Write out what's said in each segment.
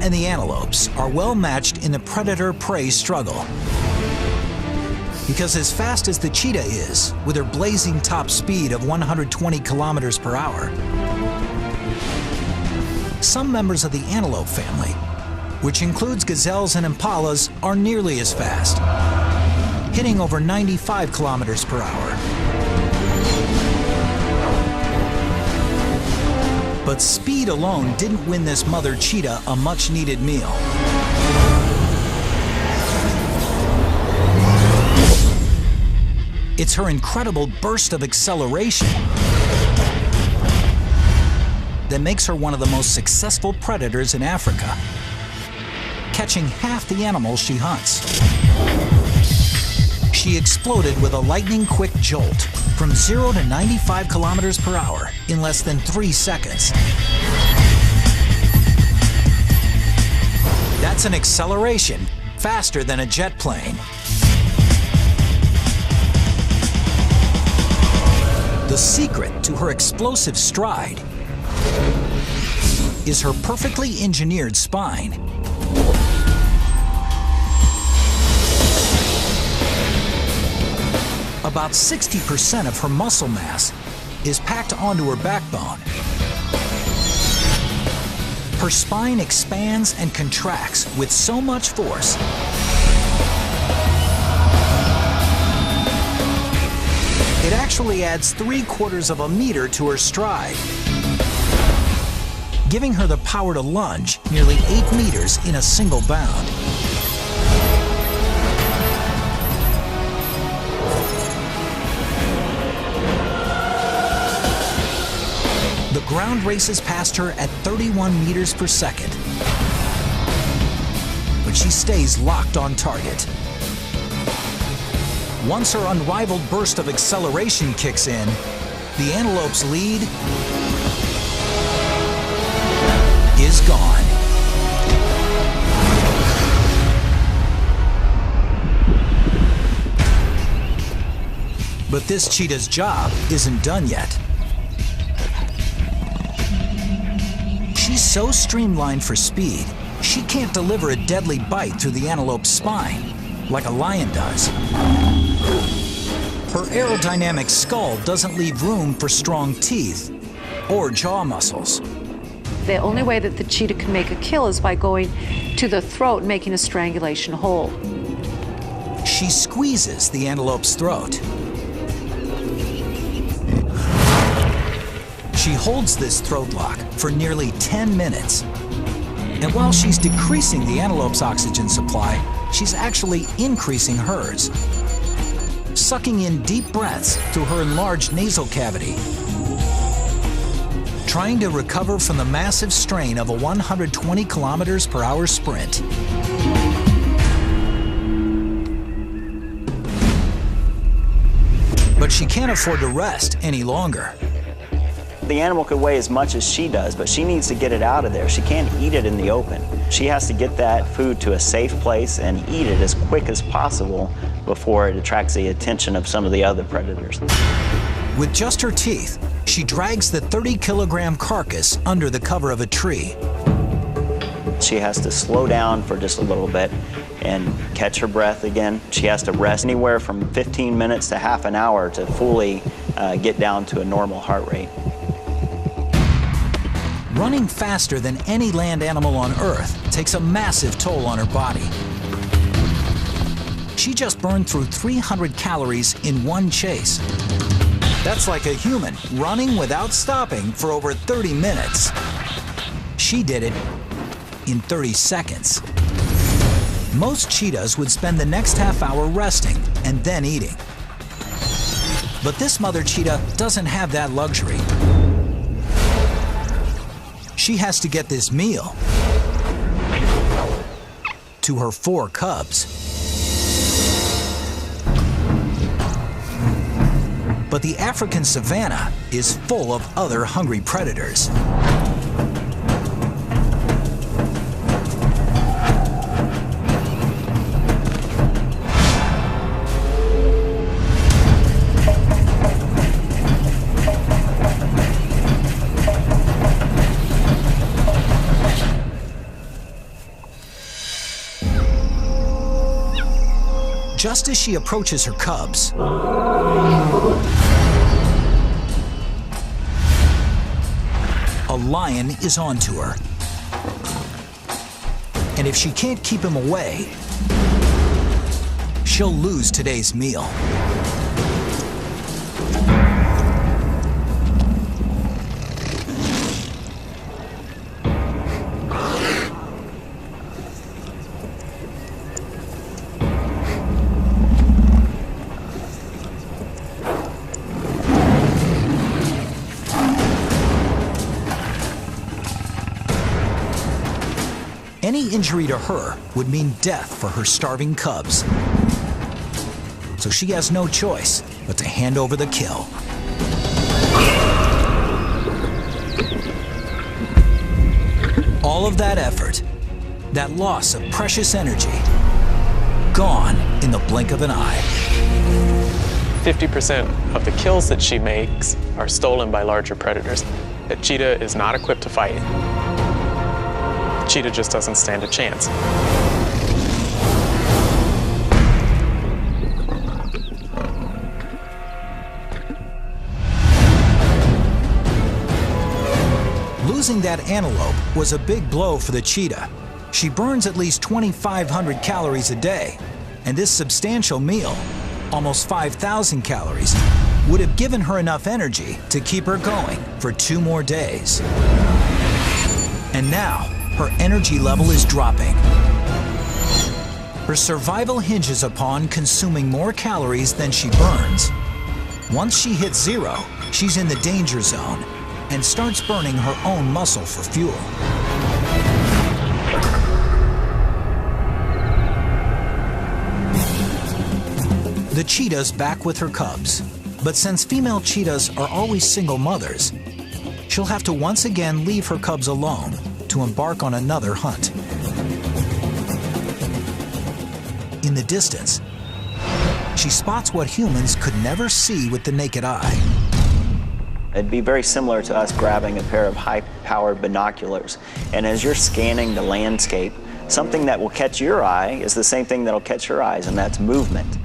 and the antelopes are well matched in the predator-prey struggle. Because as fast as the cheetah is, with her blazing top speed of 120 kilometers per hour, some members of the antelope family, which includes gazelles and impalas, are nearly as fast, hitting over 95 kilometers per hour. But speed alone didn't win this mother cheetah a much-needed meal. It's her incredible burst of acceleration that makes her one of the most successful predators in Africa, catching half the animals she hunts. She exploded with a lightning-quick jolt from 0 to 95 kilometers per hour in less than 3 seconds. That's an acceleration faster than a jet plane. The secret to her explosive stride is her perfectly engineered spine. About 60% of her muscle mass is packed onto her backbone. Her spine expands and contracts with so much force it actually adds 3/4 of a meter to her stride, giving her the power to lunge nearly 8 meters in a single bound. The ground races past her at 31 meters per second, but she stays locked on target. Once her unrivaled burst of acceleration kicks in, the antelope's lead is gone. But this cheetah's job isn't done yet. She's so streamlined for speed, she can't deliver a deadly bite through the antelope's spine like a lion does. Her aerodynamic skull doesn't leave room for strong teeth or jaw muscles. The only way that the cheetah can make a kill is by going to the throat and making a strangulation hold. She squeezes the antelope's throat. She holds this throat lock for nearly 10 minutes. And while she's decreasing the antelope's oxygen supply, she's actually increasing hers, sucking in deep breaths through her enlarged nasal cavity, trying to recover from the massive strain of a 120 kilometers per hour sprint. But she can't afford to rest any longer. The animal could weigh as much as she does, but she needs to get it out of there. She can't eat it in the open. She has to get that food to a safe place and eat it as quick as possible before it attracts the attention of some of the other predators. With just her teeth, she drags the 30-kilogram carcass under the cover of a tree. She has to slow down for just a little bit and catch her breath again. She has to rest anywhere from 15 minutes to half an hour to fully get down to a normal heart rate. Running faster than any land animal on Earth takes a massive toll on her body. She just burned through 300 calories in one chase. That's like a human running without stopping for over 30 minutes. She did it in 30 seconds. Most cheetahs would spend the next half hour resting and then eating. But this mother cheetah doesn't have that luxury. She has to get this meal to her 4 cubs. But the African savanna is full of other hungry predators. just as she approaches her cubs, a lion is onto her. And if she can't keep him away, she'll lose today's meal. Any injury to her would mean death for her starving cubs. So she has no choice but to hand over the kill. All of that effort, that loss of precious energy, gone in the blink of an eye. 50% of the kills that she makes are stolen by larger predators. A cheetah is not equipped to fight. The cheetah just doesn't stand a chance. Losing that antelope was a big blow for the cheetah. She burns at least 2,500 calories a day, and this substantial meal, almost 5,000 calories, would have given her enough energy to keep her going for 2 more days. And now, her energy level is dropping. Her survival hinges upon consuming more calories than she burns. Once she hits 0, she's in the danger zone and starts burning her own muscle for fuel. The cheetah's back with her cubs, but since female cheetahs are always single mothers, she'll have to once again leave her cubs alone to embark on another hunt. In the distance, she spots what humans could never see with the naked eye. It'd be very similar to us grabbing a pair of high-powered binoculars, and as you're scanning the landscape, something that will catch your eye is the same thing that'll catch her eyes, and that's movement.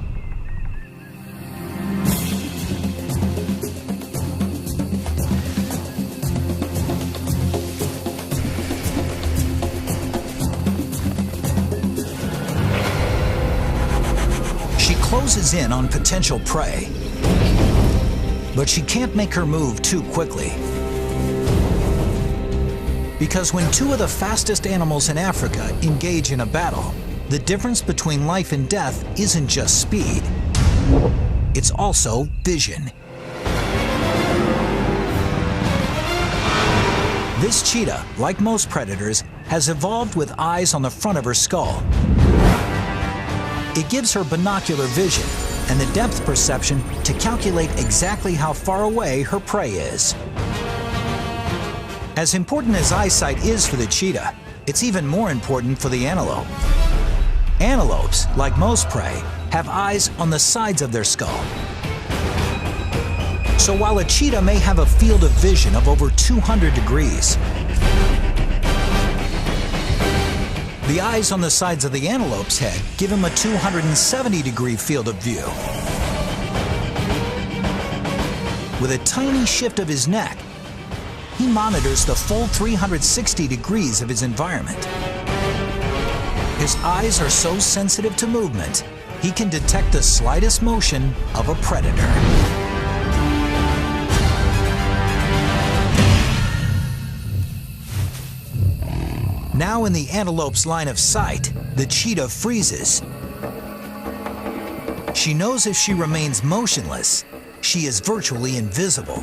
Closes in on potential prey, but she can't make her move too quickly. Because when 2 of the fastest animals in Africa engage in a battle, the difference between life and death isn't just speed, it's also vision. This cheetah, like most predators, has evolved with eyes on the front of her skull. It gives her binocular vision and the depth perception to calculate exactly how far away her prey is. As important as eyesight is for the cheetah, it's even more important for the antelope. Antelopes, like most prey, have eyes on the sides of their skull. So while a cheetah may have a field of vision of over 200 degrees, the eyes on the sides of the antelope's head give him a 270-degree field of view. With a tiny shift of his neck, he monitors the full 360 degrees of his environment. His eyes are so sensitive to movement, he can detect the slightest motion of a predator. Now in the antelope's line of sight, the cheetah freezes. She knows if she remains motionless, she is virtually invisible.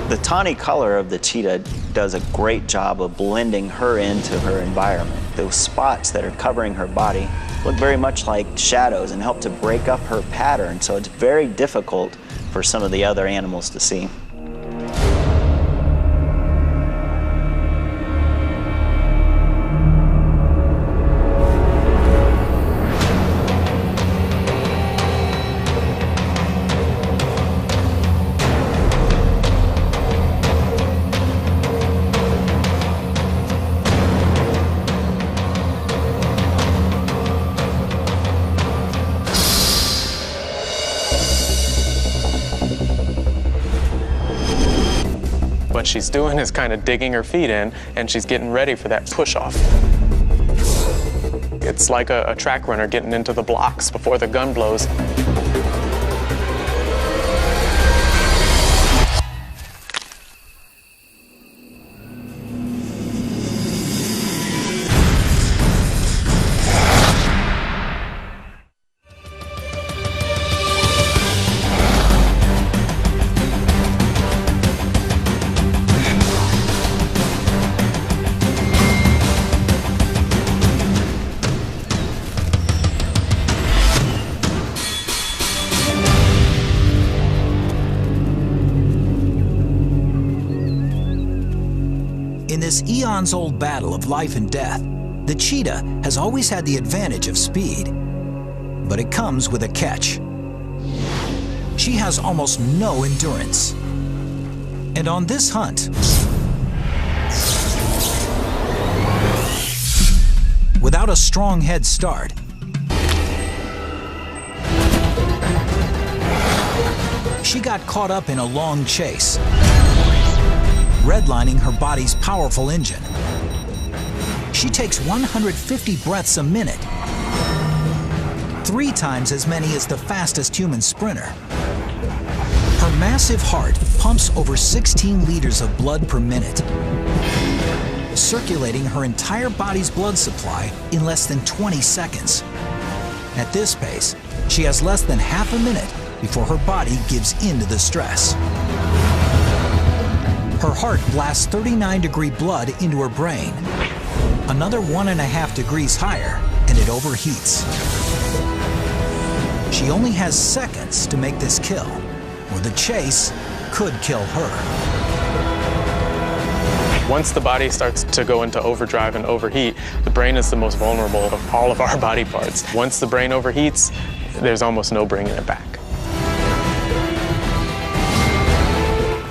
The tawny color of the cheetah does a great job of blending her into her environment. Those spots that are covering her body look very much like shadows and help to break up her pattern, so it's very difficult for some of the other animals to see. she's doing is kind of digging her feet in, and she's getting ready for that push-off. It's like a track runner getting into the blocks before the gun blows. In this eons-old battle of life and death, the cheetah has always had the advantage of speed. But it comes with a catch. She has almost no endurance. And on this hunt, without a strong head start, she got caught up in a long chase, redlining her body's powerful engine. She takes 150 breaths a minute, 3 times as many as the fastest human sprinter. Her massive heart pumps over 16 liters of blood per minute, circulating her entire body's blood supply in less than 20 seconds. At this pace, she has less than half a minute before her body gives in to the stress. Her heart blasts 39-degree blood into her brain. Another 1.5 degrees higher, and it overheats. She only has seconds to make this kill, or the chase could kill her. Once the body starts to go into overdrive and overheat, the brain is the most vulnerable of all of our body parts. Once the brain overheats, there's almost no bringing it back.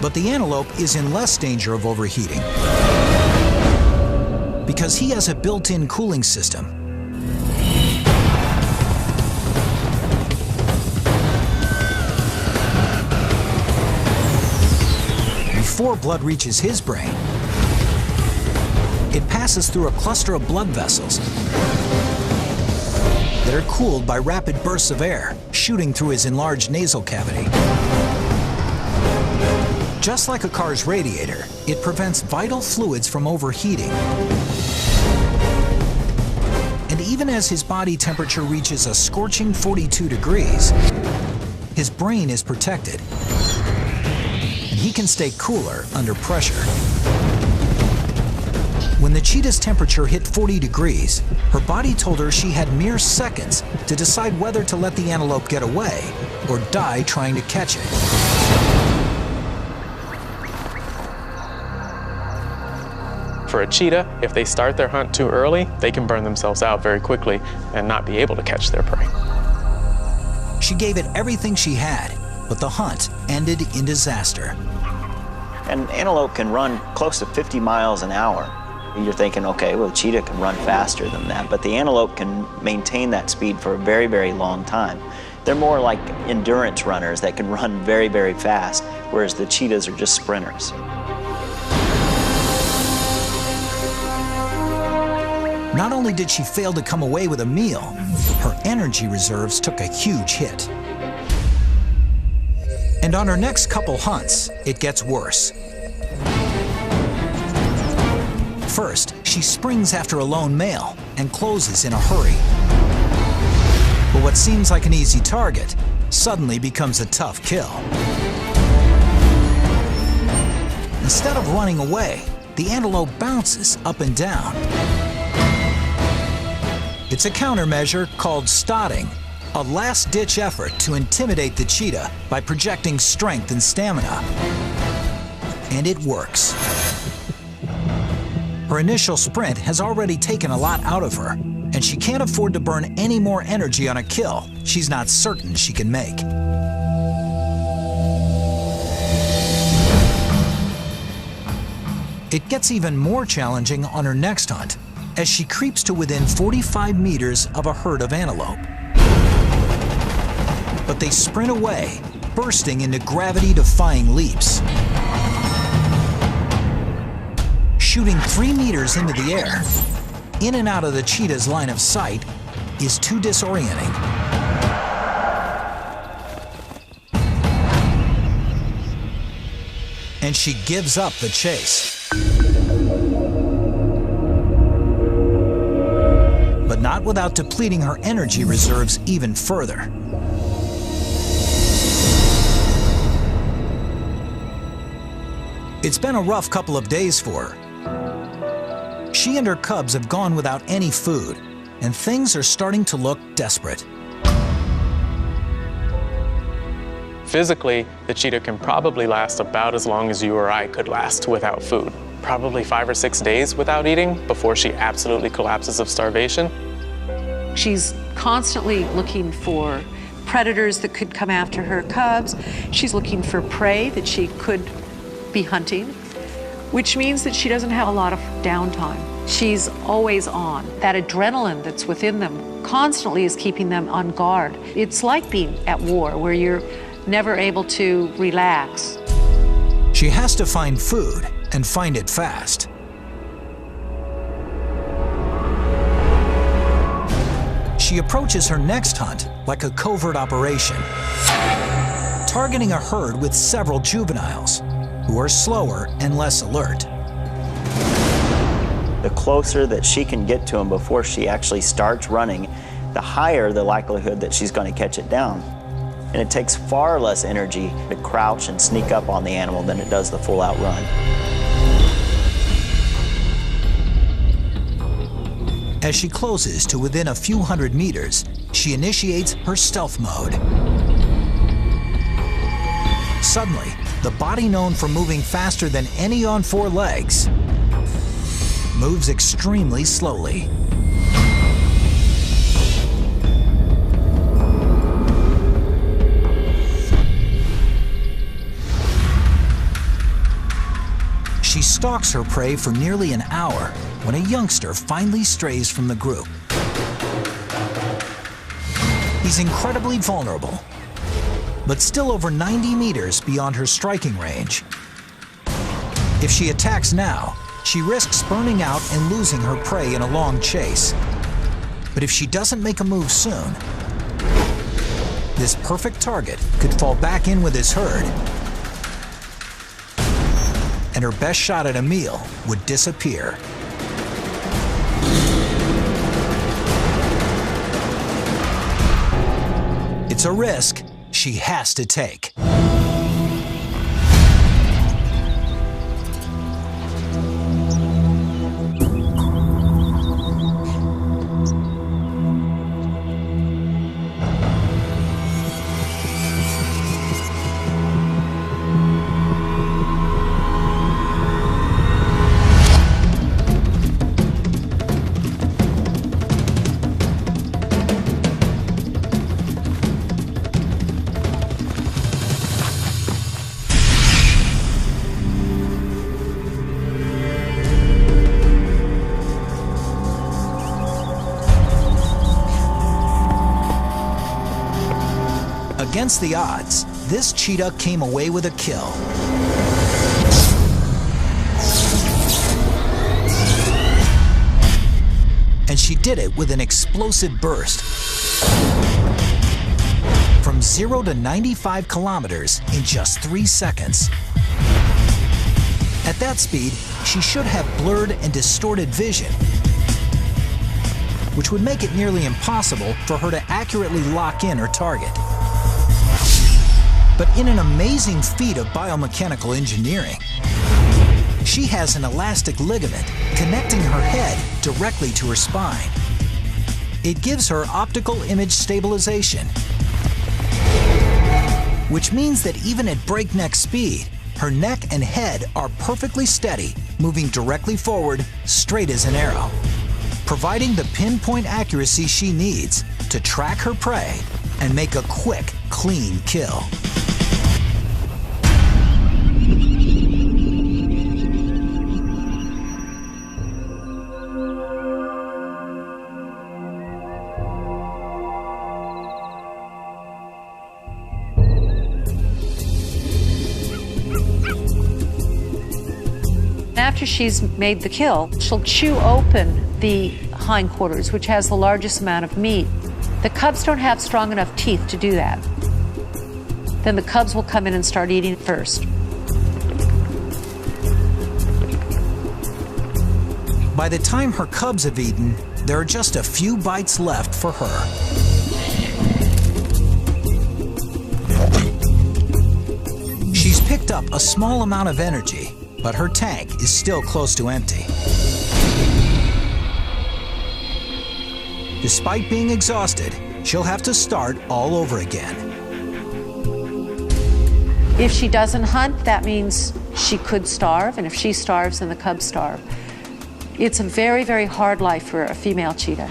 But the antelope is in less danger of overheating because he has a built-in cooling system. Before blood reaches his brain, it passes through a cluster of blood vessels that are cooled by rapid bursts of air shooting through his enlarged nasal cavity. Just like a car's radiator, it prevents vital fluids from overheating. And even as his body temperature reaches a scorching 42 degrees, his brain is protected, and he can stay cooler under pressure. When the cheetah's temperature hit 40 degrees, her body told her she had mere seconds to decide whether to let the antelope get away or die trying to catch it. For a cheetah, if they start their hunt too early, they can burn themselves out very quickly and not be able to catch their prey. She gave it everything she had, but the hunt ended in disaster. An antelope can run close to 50 miles an hour. You're thinking, okay, well, a cheetah can run faster than that, but the antelope can maintain that speed for a very, very long time. They're more like endurance runners that can run very, very fast, whereas the cheetahs are just sprinters. Not only did she fail to come away with a meal, her energy reserves took a huge hit. And on her next couple hunts, it gets worse. First, she springs after a lone male and closes in a hurry. But what seems like an easy target suddenly becomes a tough kill. Instead of running away, the antelope bounces up and down. It's a countermeasure called stotting, a last-ditch effort to intimidate the cheetah by projecting strength and stamina. And it works. Her initial sprint has already taken a lot out of her, and she can't afford to burn any more energy on a kill she's not certain she can make. It gets even more challenging on her next hunt, as she creeps to within 45 meters of a herd of antelope. But they sprint away, bursting into gravity-defying leaps. shooting 3 meters into the air, in and out of the cheetah's line of sight, is too disorienting. And she gives up the chase. But not without depleting her energy reserves even further. It's been a rough couple of days for her. She and her cubs have gone without any food, and things are starting to look desperate. Physically, the cheetah can probably last about as long as you or I could last without food. Probably 5 or 6 days without eating before she absolutely collapses of starvation. She's constantly looking for predators that could come after her cubs. She's looking for prey that she could be hunting, which means that she doesn't have a lot of downtime. She's always on. That adrenaline that's within them constantly is keeping them on guard. It's like being at war, where you're never able to relax. She has to find food and find it fast. She approaches her next hunt like a covert operation, targeting a herd with several juveniles who are slower and less alert. The closer that she can get to him before she actually starts running, the higher the likelihood that she's going to catch it down. And it takes far less energy to crouch and sneak up on the animal than it does the full-out run. As she closes to within a few hundred meters, she initiates her stealth mode. Suddenly, the body known for moving faster than any on 4 legs moves extremely slowly. She stalks her prey for nearly an hour when a youngster finally strays from the group. He's incredibly vulnerable, but still over 90 meters beyond her striking range. If she attacks now, she risks burning out and losing her prey in a long chase. But if she doesn't make a move soon, this perfect target could fall back in with his herd, and her best shot at a meal would disappear. It's a risk she has to take. Against the odds, this cheetah came away with a kill. And she did it with an explosive burst. From 0 to 95 kilometers in just 3 seconds. At that speed, she should have blurred and distorted vision, which would make it nearly impossible for her to accurately lock in her target. But in an amazing feat of biomechanical engineering, she has an elastic ligament connecting her head directly to her spine. It gives her optical image stabilization, which means that even at breakneck speed, her neck and head are perfectly steady, moving directly forward, straight as an arrow, providing the pinpoint accuracy she needs to track her prey and make a quick, clean kill. After after she's made the kill, she'll chew open the hindquarters, which has the largest amount of meat. The cubs don't have strong enough teeth to do that. Then the cubs will come in and start eating first. By the time her cubs have eaten, there are just a few bites left for her. She's picked up a small amount of energy, but her tank is still close to empty. Despite being exhausted, she'll have to start all over again. If she doesn't hunt, that means she could starve, and if she starves, then the cubs starve. It's a very, very hard life for a female cheetah.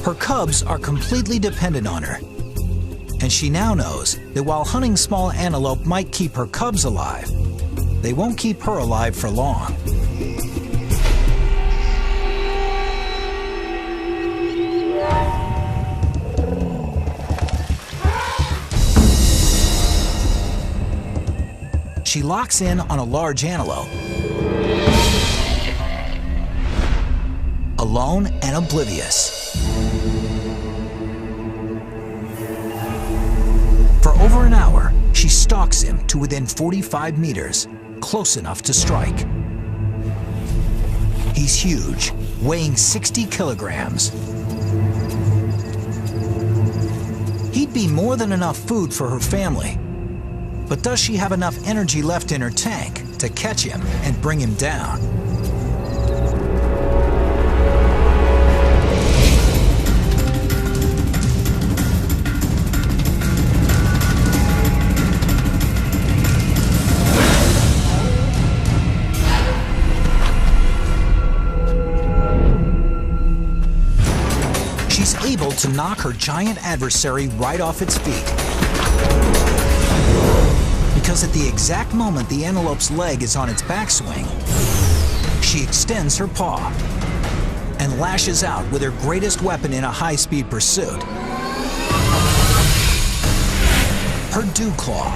Her cubs are completely dependent on her, and she now knows that while hunting small antelope might keep her cubs alive, they won't keep her alive for long. She locks in on a large antelope, alone and oblivious. For over an hour, she stalks him to within 45 meters, close enough to strike. He's huge, weighing 60 kilograms. He'd be more than enough food for her family. But does she have enough energy left in her tank to catch him and bring him down? She's able to knock her giant adversary right off its feet. Because at the exact moment the antelope's leg is on its backswing, she extends her paw and lashes out with her greatest weapon in a high-speed pursuit, her dew claw.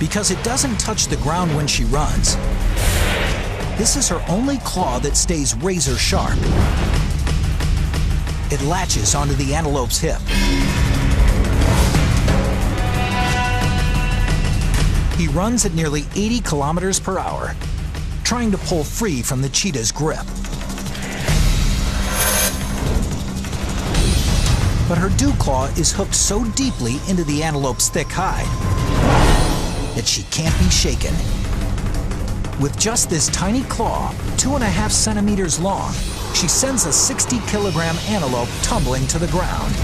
Because it doesn't touch the ground when she runs, this is her only claw that stays razor sharp. It latches onto the antelope's hip. He runs at nearly 80 kilometers per hour, trying to pull free from the cheetah's grip. But her dew claw is hooked so deeply into the antelope's thick hide that she can't be shaken. With just this tiny claw, 2.5 centimeters long, she sends a 60-kilogram antelope tumbling to the ground.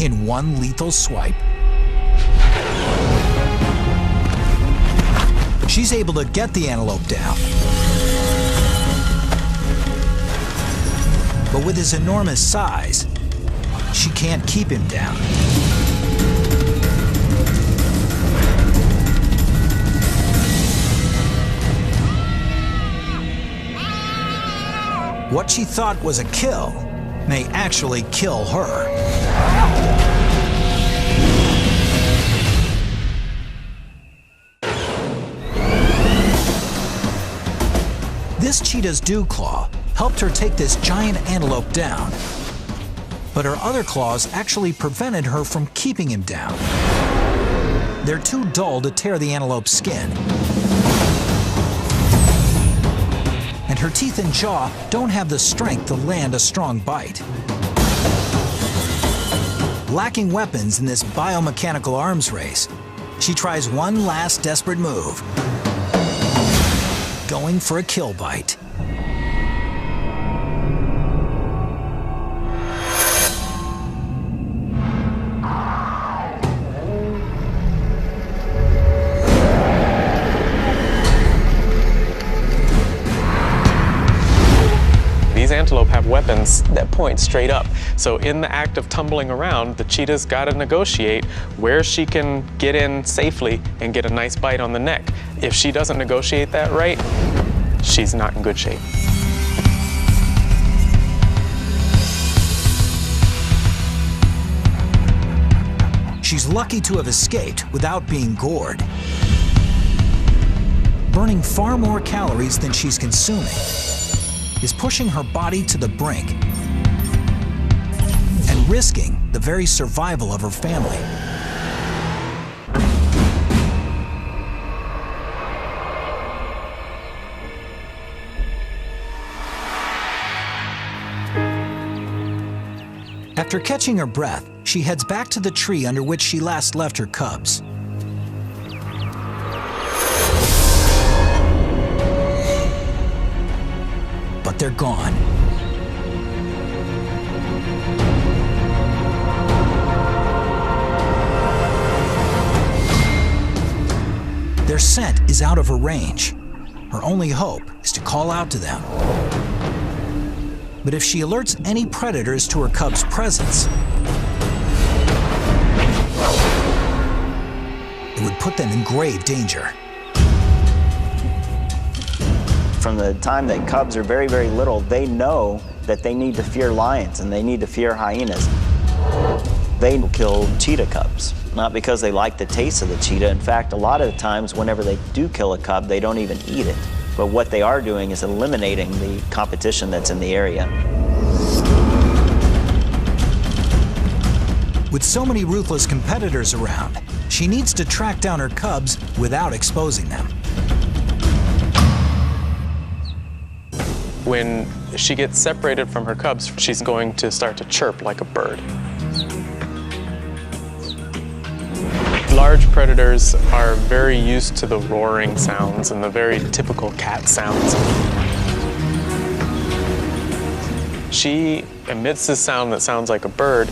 In one lethal swipe. She's able to get the antelope down. But with his enormous size, she can't keep him down. What she thought was a kill may actually kill her. This cheetah's dew claw helped her take this giant antelope down, but her other claws actually prevented her from keeping him down. They're too dull to tear the antelope's skin, and her teeth and jaw don't have the strength to land a strong bite. Lacking weapons in this biomechanical arms race, she tries one last desperate move, going for a kill bite. These antelope have weapons that point straight up. So in the act of tumbling around, the cheetah's got to negotiate where she can get in safely and get a nice bite on the neck. If she doesn't negotiate that right, she's not in good shape. she's lucky to have escaped without being gored. Burning far more calories than she's consuming is pushing her body to the brink and risking the very survival of her family. After catching her breath, she heads back to the tree under which she last left her cubs. But they're gone. Their scent is out of her range. Her only hope is to call out to them. But if she alerts any predators to her cub's presence, it would put them in grave danger. From the time that cubs are very, very little, they know that they need to fear lions and they need to fear hyenas. They kill cheetah cubs, not because they like the taste of the cheetah. In fact, a lot of the times, whenever they do kill a cub, they don't even eat it. But what they are doing is eliminating the competition that's in the area. With so many ruthless competitors around, she needs to track down her cubs without exposing them. When she gets separated from her cubs, she's going to start to chirp like a bird. Large predators are very used to the roaring sounds and the very typical cat sounds. She emits this sound that sounds like a bird,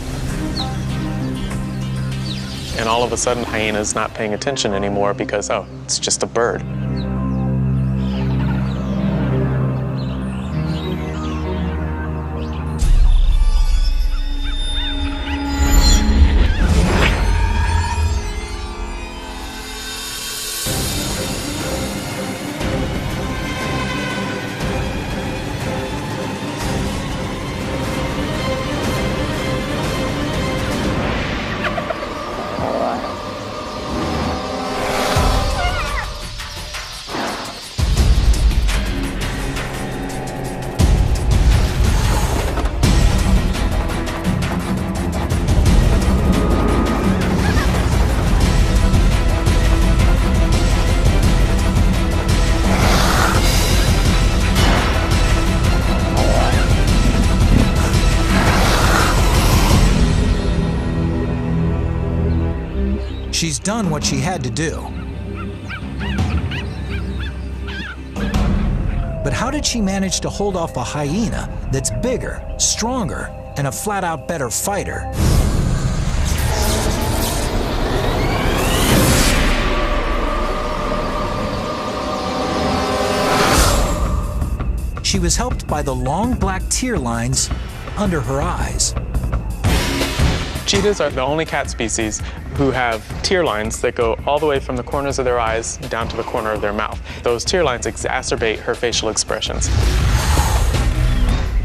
and all of a sudden, hyena's not paying attention anymore because, oh, it's just a bird. She's done what she had to do. But how did she manage to hold off a hyena that's bigger, stronger, and a flat-out better fighter? She was helped by the long black tear lines under her eyes. Cheetahs are the only cat species who have tear lines that go all the way from the corners of their eyes down to the corner of their mouth. Those tear lines exacerbate her facial expressions.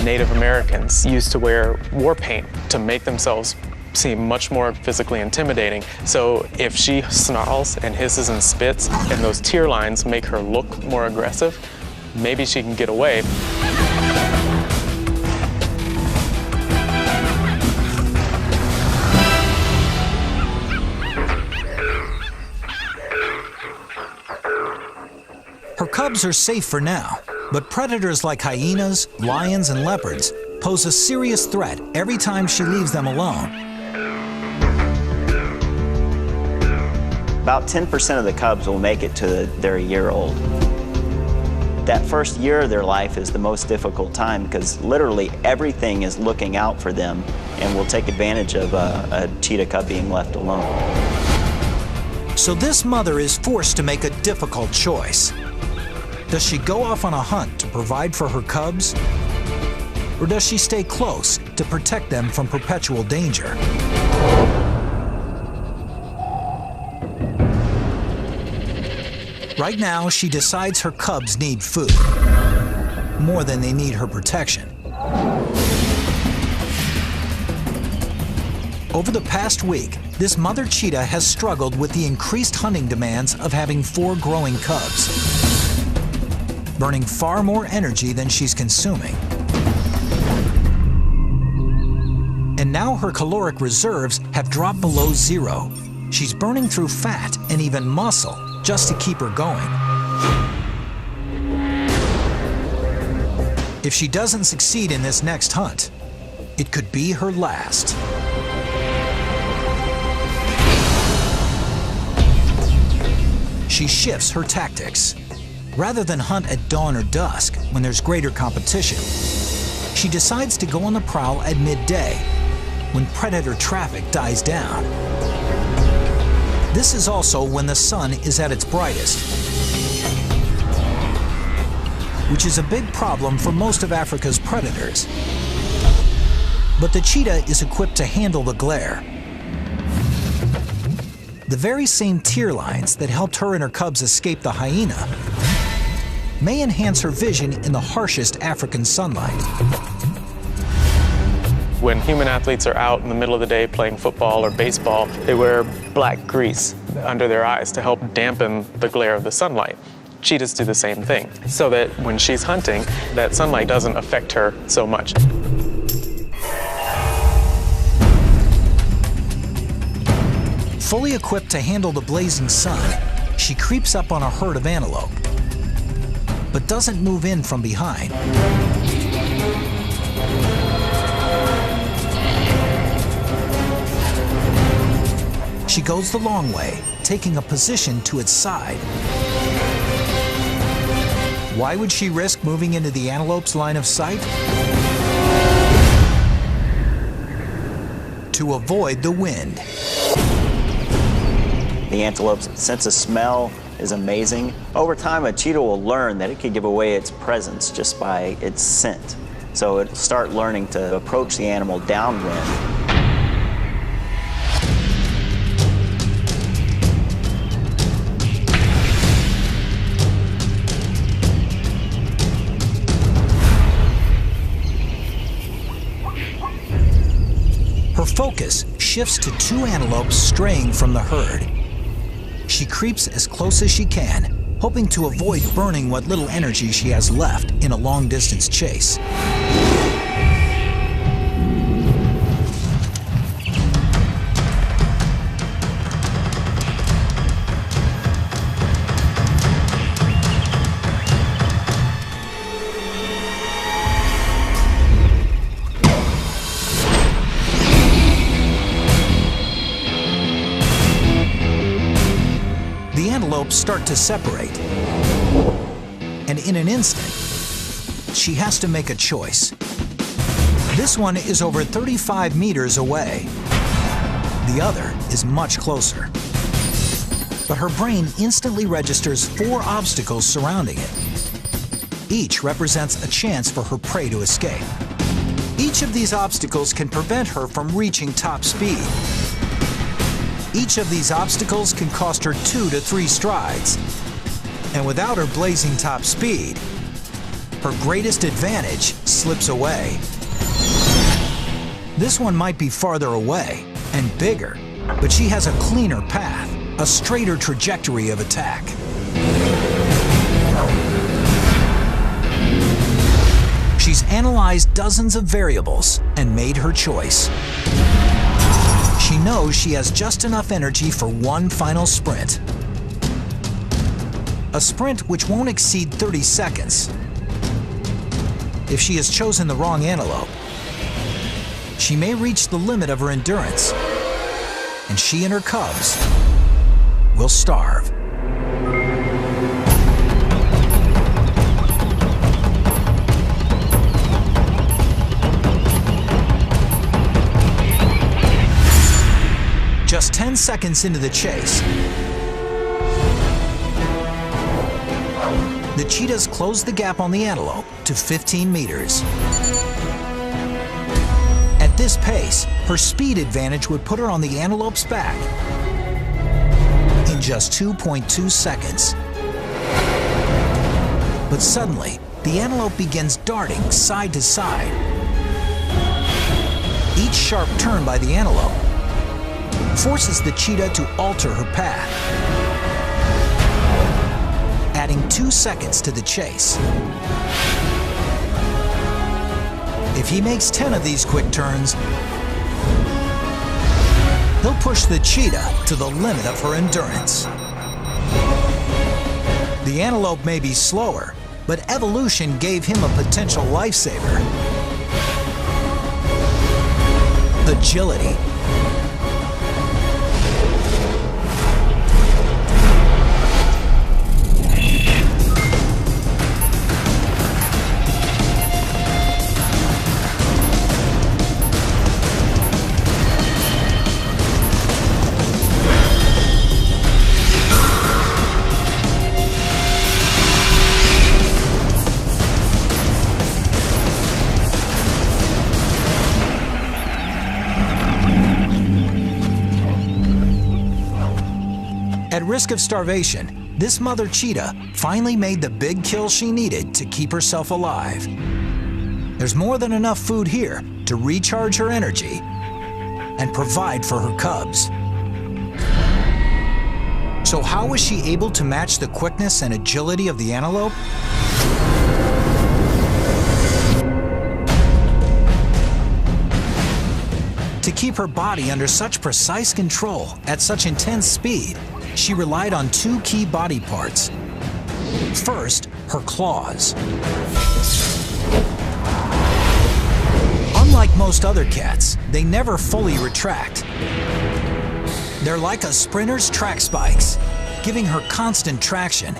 Native Americans used to wear war paint to make themselves seem much more physically intimidating. So if she snarls and hisses and spits and those tear lines make her look more aggressive, maybe she can get away. Her cubs are safe for now, but predators like hyenas, lions, and leopards pose a serious threat every time she leaves them alone. About 10% of the cubs will make it to their a year old. That first year of their life is the most difficult time because literally everything is looking out for them and will take advantage of a cheetah cub being left alone. So this mother is forced to make a difficult choice. Does she go off on a hunt to provide for her cubs? Or does she stay close to protect them from perpetual danger? Right now, she decides her cubs need food, more than they need her protection. Over the past week, this mother cheetah has struggled with the increased hunting demands of having 4 growing cubs, burning far more energy than she's consuming. And now her caloric reserves have dropped below 0. She's burning through fat and even muscle just to keep her going. If she doesn't succeed in this next hunt, it could be her last. She shifts her tactics. Rather than hunt at dawn or dusk when there's greater competition, she decides to go on the prowl at midday when predator traffic dies down. This is also when the sun is at its brightest, which is a big problem for most of Africa's predators. But the cheetah is equipped to handle the glare. The very same tear lines that helped her and her cubs escape the hyena may enhance her vision in the harshest African sunlight. When human athletes are out in the middle of the day playing football or baseball, they wear black grease under their eyes to help dampen the glare of the sunlight. Cheetahs do the same thing, so that when she's hunting, that sunlight doesn't affect her so much. Fully equipped to handle the blazing sun, she creeps up on a herd of antelope, but doesn't move in from behind. She goes the long way, taking a position to its side. Why would she risk moving into the antelope's line of sight? To avoid the wind. The antelope's sense of smell is amazing. Over time, a cheetah will learn that it can give away its presence just by its scent. So it'll start learning to approach the animal downwind. Her focus shifts to 2 antelopes straying from the herd. She creeps as close as she can, hoping to avoid burning what little energy she has left in a long-distance chase. Start to separate, and in an instant she has to make a choice. This one is over 35 meters away. The other is much closer. But her brain instantly registers 4 obstacles surrounding it. Each represents a chance for her prey to escape. Each of these obstacles can prevent her from reaching top speed. Each of these obstacles can cost her 2 to 3 strides. And without her blazing top speed, her greatest advantage slips away. This one might be farther away and bigger, but she has a cleaner path, a straighter trajectory of attack. She's analyzed dozens of variables and made her choice. She knows she has just enough energy for one final sprint. A sprint which won't exceed 30 seconds. If she has chosen the wrong antelope, she may reach the limit of her endurance, and she and her cubs will starve. Just 10 seconds into the chase, the cheetahs close the gap on the antelope to 15 meters. At this pace, her speed advantage would put her on the antelope's back in just 2.2 seconds. But suddenly, the antelope begins darting side to side. Each sharp turn by the antelope forces the cheetah to alter her path, adding 2 seconds to the chase. If he makes 10 of these quick turns, he'll push the cheetah to the limit of her endurance. The antelope may be slower, but evolution gave him a potential lifesaver: agility. At risk of starvation, this mother cheetah finally made the big kill she needed to keep herself alive. There's more than enough food here to recharge her energy and provide for her cubs. So how was she able to match the quickness and agility of the antelope? To keep her body under such precise control at such intense speed, she relied on 2 key body parts. First, her claws. Unlike most other cats, they never fully retract. They're like a sprinter's track spikes, giving her constant traction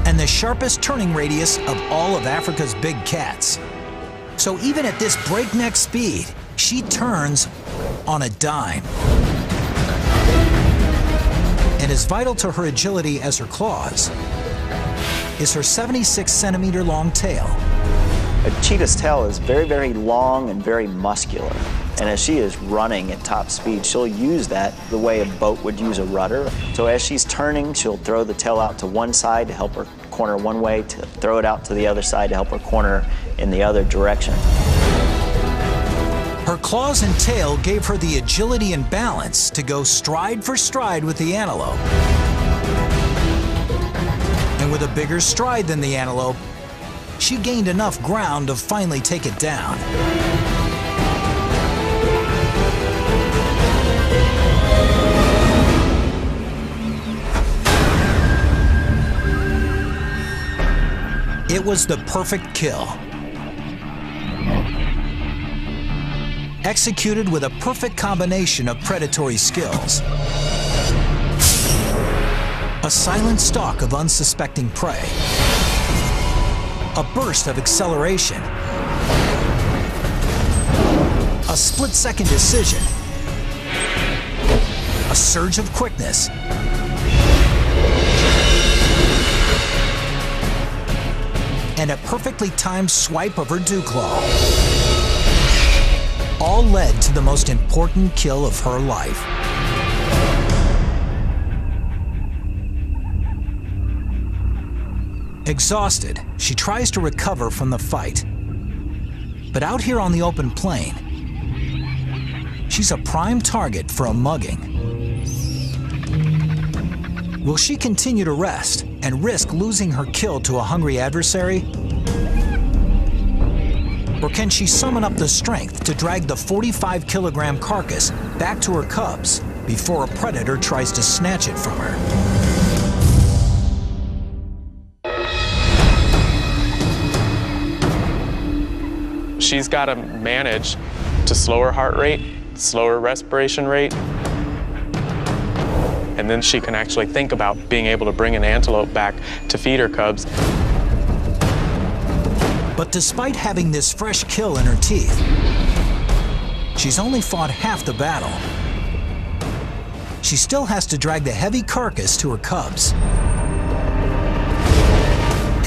and the sharpest turning radius of all of Africa's big cats. So even at this breakneck speed, she turns on a dime. And as vital to her agility as her claws is her 76-centimeter long tail. A cheetah's tail is very, very long and very muscular. And as she is running at top speed, she'll use that the way a boat would use a rudder. So as she's turning, she'll throw the tail out to one side to help her corner one way, to throw it out to the other side to help her corner in the other direction. Her claws and tail gave her the agility and balance to go stride for stride with the antelope. And with a bigger stride than the antelope, she gained enough ground to finally take it down. It was the perfect kill. Executed with a perfect combination of predatory skills. A silent stalk of unsuspecting prey. A burst of acceleration. A split-second decision. A surge of quickness. And a perfectly timed swipe of her dew claw. All led to the most important kill of her life. Exhausted, she tries to recover from the fight. But out here on the open plain, she's a prime target for a mugging. Will she continue to rest and risk losing her kill to a hungry adversary? Or can she summon up the strength to drag the 45-kilogram carcass back to her cubs before a predator tries to snatch it from her? She's got to manage to slow her heart rate, slow her respiration rate, and then she can actually think about being able to bring an antelope back to feed her cubs. But despite having this fresh kill in her teeth, she's only fought half the battle. She still has to drag the heavy carcass to her cubs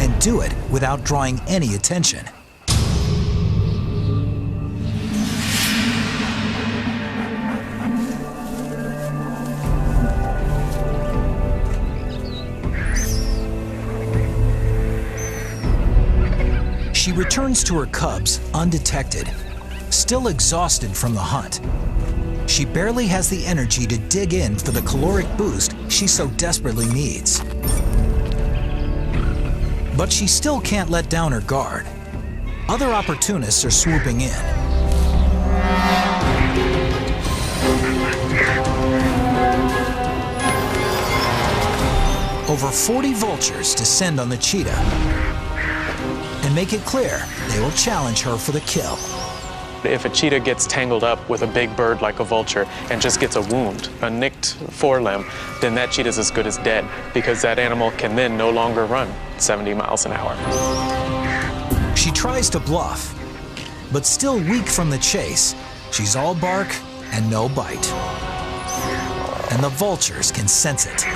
and do it without drawing any attention. She returns to her cubs undetected, still exhausted from the hunt. she barely has the energy to dig in for the caloric boost she so desperately needs. But she still can't let down her guard. Other opportunists are swooping in. Over 40 vultures descend on the cheetah and make it clear they will challenge her for the kill. If a cheetah gets tangled up with a big bird like a vulture and just gets a wound, a nicked forelimb, then that cheetah's as good as dead, because that animal can then no longer run 70 miles an hour. She tries to bluff, but still weak from the chase, she's all bark and no bite. And the vultures can sense it.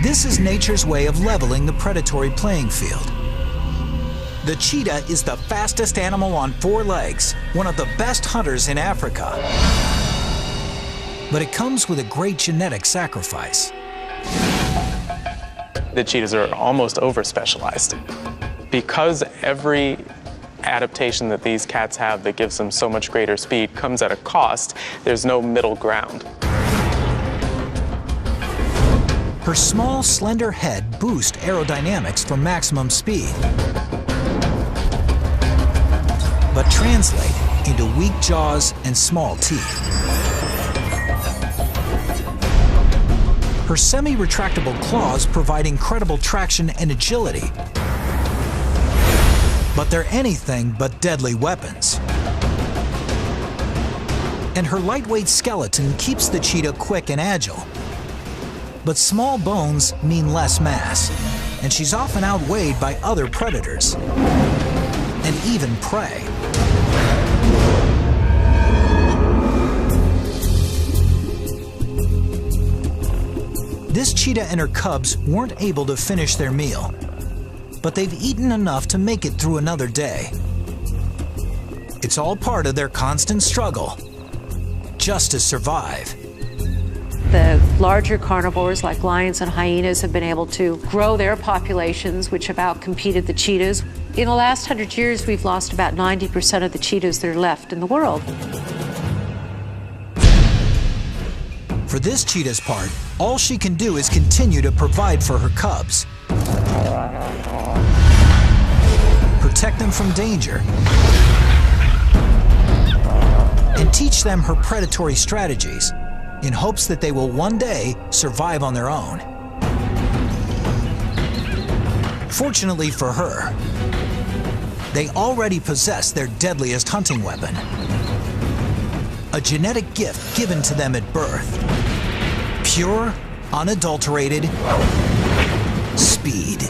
This is nature's way of leveling the predatory playing field. The cheetah is the fastest animal on 4 legs, one of the best hunters in Africa. But it comes with a great genetic sacrifice. The cheetahs are almost over-specialized. Because every adaptation that these cats have that gives them so much greater speed comes at a cost, there's no middle ground. Her small, slender head boosts aerodynamics for maximum speed, but translate into weak jaws and small teeth. Her semi-retractable claws provide incredible traction and agility, but they're anything but deadly weapons. And her lightweight skeleton keeps the cheetah quick and agile. But small bones mean less mass, and she's often outweighed by other predators, and even prey. This cheetah and her cubs weren't able to finish their meal, but they've eaten enough to make it through another day. It's all part of their constant struggle, just to survive. The larger carnivores like lions and hyenas have been able to grow their populations, which have outcompeted the cheetahs. In the last 100 years, we've lost about 90% of the cheetahs that are left in the world. For this cheetah's part, all she can do is continue to provide for her cubs, protect them from danger, and teach them her predatory strategies, in hopes that they will one day survive on their own. Fortunately for her, they already possess their deadliest hunting weapon, a genetic gift given to them at birth. Pure, unadulterated speed.